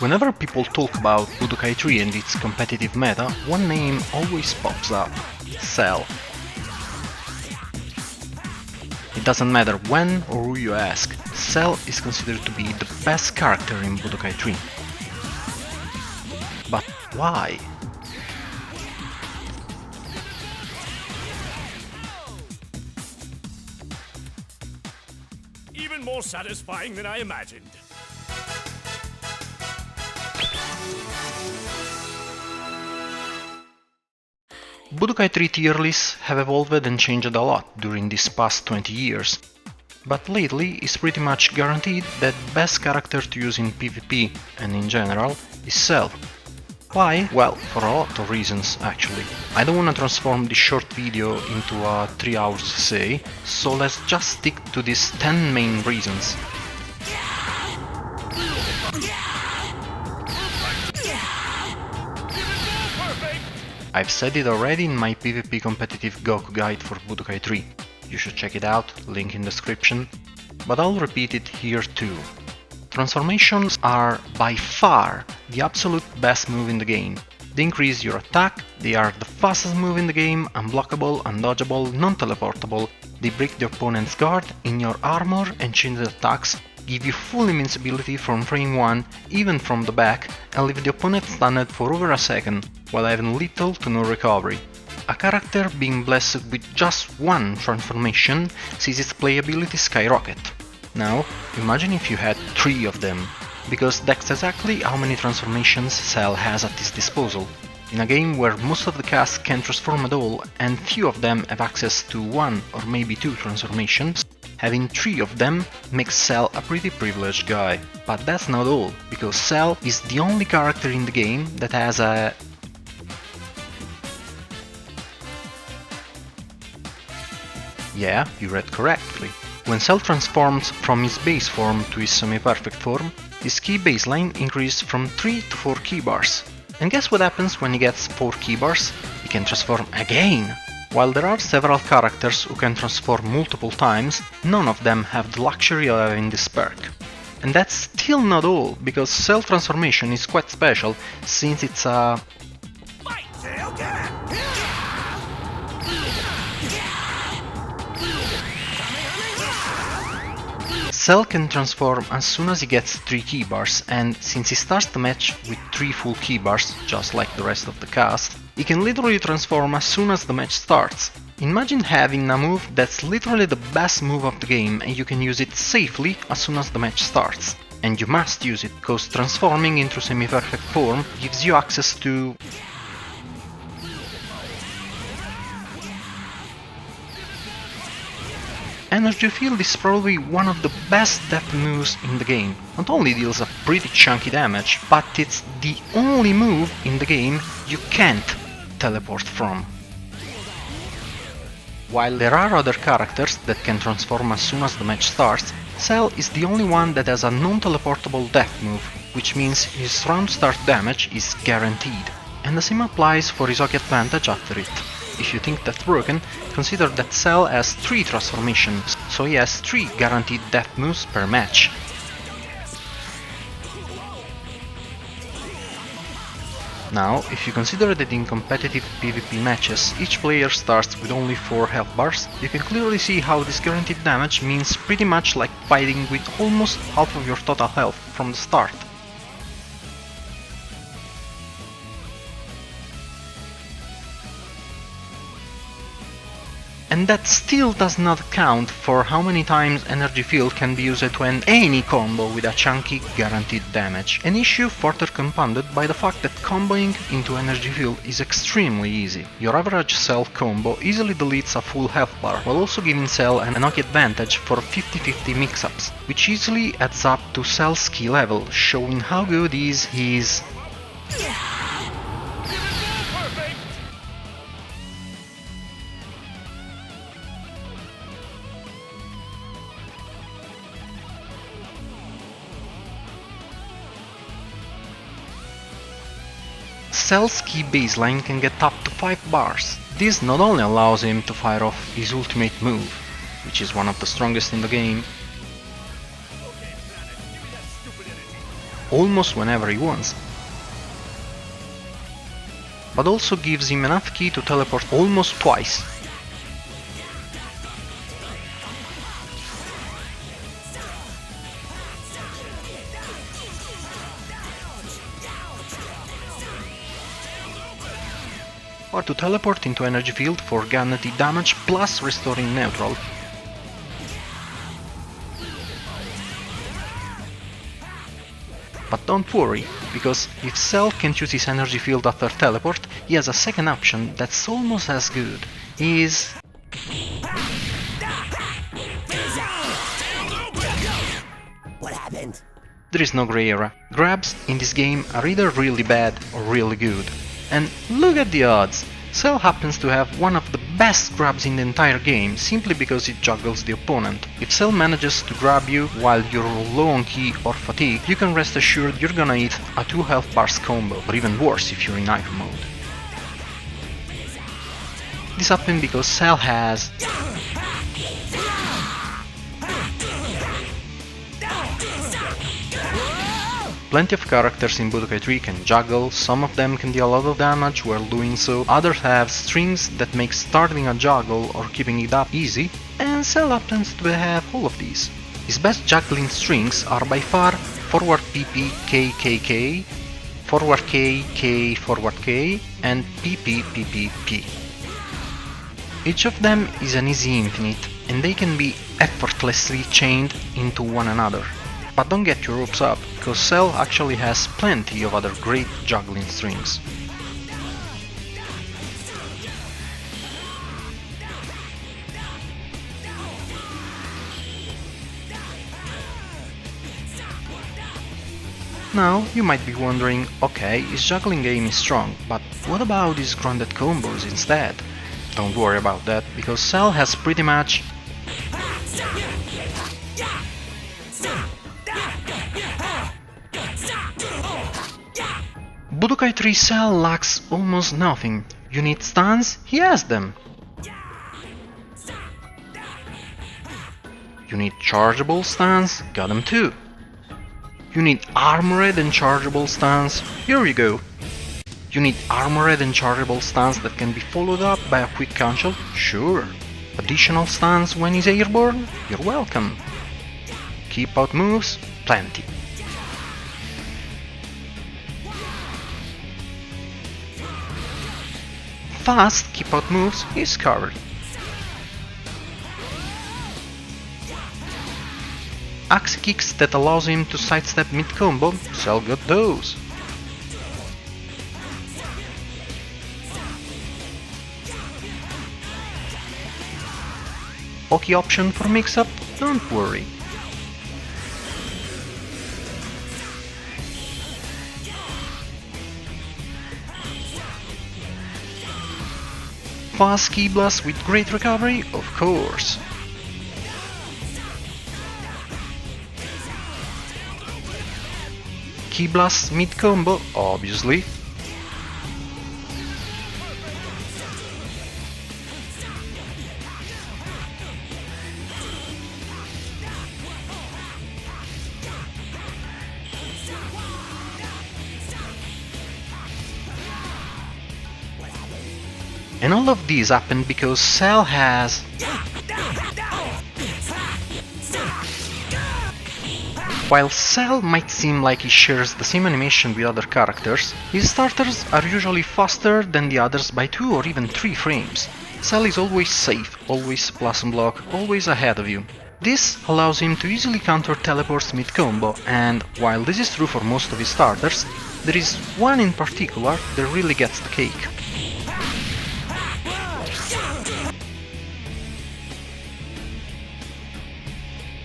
Whenever people talk about Budokai 3 and its competitive meta, one name always pops up: Cell. It doesn't matter when or who you ask, Cell is considered to be the best character in Budokai 3. But why? Even more satisfying than I imagined. Budokai 3 tier lists have evolved and changed a lot during these past 20 years, but lately it's pretty much guaranteed that best character to use in PvP and in general is Cell. Why? Well, for a lot of reasons actually. I don't wanna transform this short video into a 3 hours essay, so let's just stick to these 10 main reasons. I've said it already in my PvP competitive Goku guide for Budokai 3. You should check it out, link in description. But I'll repeat it here too. Transformations are by far the absolute best move in the game. They increase your attack, they are the fastest move in the game, unblockable, undodgeable, non-teleportable, they break the opponent's guard, in your armor and chained attacks, give you full invincibility from frame 1, even from the back, and leave the opponent stunned for over a second, while having little to no recovery. A character being blessed with just one transformation sees its playability skyrocket. Now, imagine if you had 3 of them, because that's exactly how many transformations Cell has at his disposal. In a game where most of the cast can transform at all and few of them have access to 1 or maybe 2 transformations, having 3 of them makes Cell a pretty privileged guy. But that's not all, because Cell is the only character in the game that has a... Yeah, you read correctly. When Cell transforms from his base form to his semi-perfect form, his key baseline increases from 3 to 4 key bars. And guess what happens when he gets 4 key bars? He can transform again! While there are several characters who can transform multiple times, none of them have the luxury of having this perk. And that's still not all, because Cell transformation is quite special, since it's a... Cell can transform as soon as he gets 3 key bars, and since he starts the match with 3 full key bars, just like the rest of the cast, he can literally transform as soon as the match starts. Imagine having a move that's literally the best move of the game and you can use it safely as soon as the match starts. And you must use it, cause transforming into semi-perfect form gives you access to... Energy Field is probably one of the best death moves in the game. Not only deals a pretty chunky damage, but it's the only move in the game you can't teleport from. While there are other characters that can transform as soon as the match starts, Cell is the only one that has a non-teleportable death move, which means his round start damage is guaranteed. And the same applies for his Hoki advantage after it. If you think that's broken, consider that Cell has 3 transformations, so he has 3 guaranteed death moves per match. Now, if you consider that in competitive PvP matches each player starts with only 4 health bars, you can clearly see how this guaranteed damage means pretty much like fighting with almost half of your total health from the start. And that still does not account for how many times Energy Field can be used to end any combo with a chunky guaranteed damage. An issue further compounded by the fact that comboing into Energy Field is extremely easy. Your average Cell combo easily deletes a full health bar, while also giving Cell an Hoki advantage for 50-50 mix-ups, which easily adds up to Cell's skill level, showing how good is his... Cell's key baseline can get up to 5 bars. This not only allows him to fire off his ultimate move, which is one of the strongest in the game, almost whenever he wants, but also gives him enough ki to teleport almost twice. Or to teleport into energy field for guaranteed damage plus restoring neutral. But don't worry, because if Cell can't use his energy field after teleport, he has a second option that's almost as good. What happened? There is no grey area. Grabs in this game are either really bad or really good. And look at the odds! Cell happens to have one of the best grabs in the entire game, simply because it juggles the opponent. If Cell manages to grab you while you're low on ki or fatigue, you can rest assured you're gonna eat a 2 health bars combo, or even worse if you're in hyper mode. This happened because Cell has plenty of characters in Budokai 3 can juggle, some of them can deal a lot of damage while doing so, others have strings that make starting a juggle or keeping it up easy, and Cell happens to have all of these. His best juggling strings are by far forward PP K K K, forward K K forward K, and PP PP P. Each of them is an easy infinite, and they can be effortlessly chained into one another. But don't get your hopes up, because Cell actually has plenty of other great juggling strings. Now, you might be wondering, okay, his juggling game is strong, but what about his grounded combos instead? Don't worry about that, because Cell has pretty much Budokai 3 Cell lacks almost nothing. You need stuns? He has them. You need chargeable stuns? Got them too. You need armored and chargeable stuns? Here you go. You need armored and chargeable stuns that can be followed up by a quick cancel? Sure. Additional stuns when he's airborne? You're welcome. Keep out moves? Plenty. Fast keep out moves is covered. Axe kicks that allows him to sidestep mid-combo, Cell got those. Oki option for mix-up? Don't worry. Fast Ki Blast with great recovery? Of course. Ki Blast mid-combo? Obviously. And all of these happen because Cell has While Cell might seem like he shares the same animation with other characters, his starters are usually faster than the others by 2 or even 3 frames. Cell is always safe, always blossom block, always ahead of you. This allows him to easily counter teleports mid-combo, and while this is true for most of his starters, there is one in particular that really gets the cake.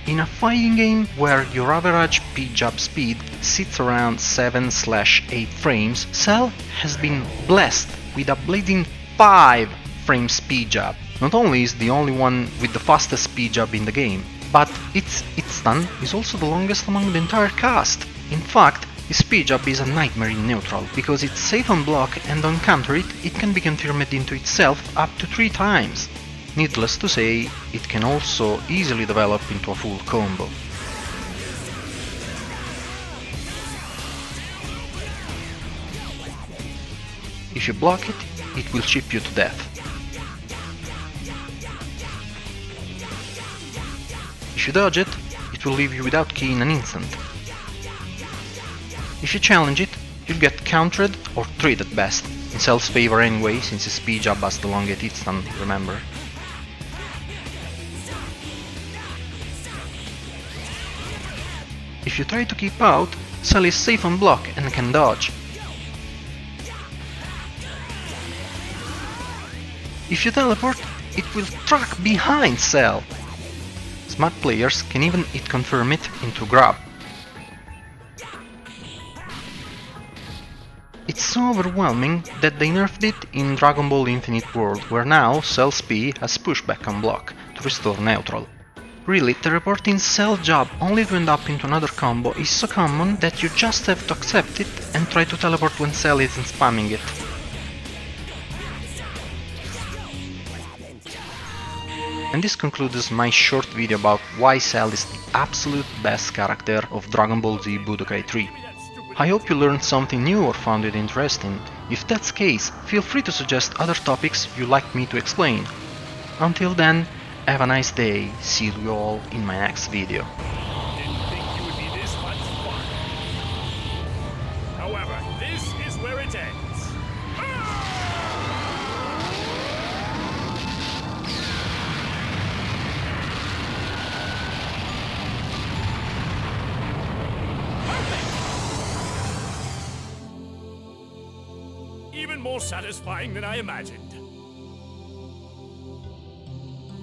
In a fighting game where your average P-jab speed sits around 7/8 frames, Cell has been blessed with a blazing 5 frames P-jab. Not only is the only one with the fastest P-jab in the game, but its stun is also the longest among the entire cast. In fact, his P-jab is a nightmare in neutral, because it's safe on block and on counter it can be confirmed into itself up to 3 times. Needless to say, it can also easily develop into a full combo. If you block it, it will chip you to death. If you dodge it, it will leave you without key in an instant. If you challenge it, you'll get countered or 3 at best, in Cell's favor anyway, since his speed jab has the longest hit stun, remember. If you try to keep out, Cell is safe on block and can dodge. If you teleport, it will track behind Cell. Smart players can even hit confirm it into grab. It's so overwhelming that they nerfed it in Dragon Ball Infinite World, where now Cell's P has pushback on block to restore neutral. Really, teleporting Cell jab only to end up into another combo is so common that you just have to accept it and try to teleport when Cell isn't spamming it. And this concludes my short video about why Cell is the absolute best character of Dragon Ball Z Budokai 3. I hope you learned something new or found it interesting. If that's the case, feel free to suggest other topics you'd like me to explain. Until then, have a nice day, see you all in my next video. Didn't think you would be this much fun. However, this is where it ends. Even more satisfying than I imagined.